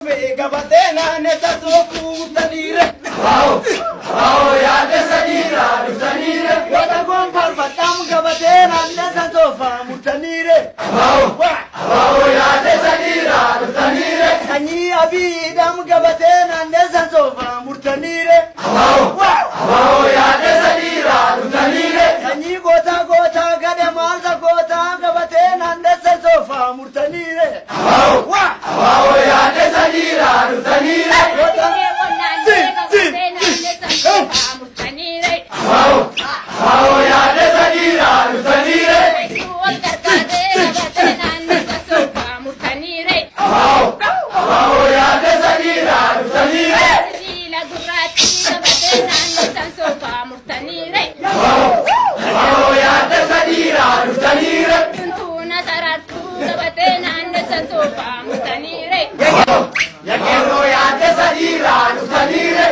Gabate naanne sasoo kuutaniire. Waaw yaade sadiira dhuftaniire. Wata goon farfadhaam gabatee naanne sasoo faamutaniire. Waaw yaade sadiira dhuftaniire. Sanyii abiidhaam gabatee naanne sasoo faamutaniire. Waaw yaade sadiira dhuftaniire. Sanyii goota goota gade maalsa goota gabatee naanne sasoo faamutaniire. Waaw yaade sadiira dhuftaniire. Waaw yaade sadiira dhuftaniire. Waaw yaade sadiira dhuftaniire. Waaw yaade sadiira dhuftaniire. Yakeroo yaade sadiira dhuftaniire.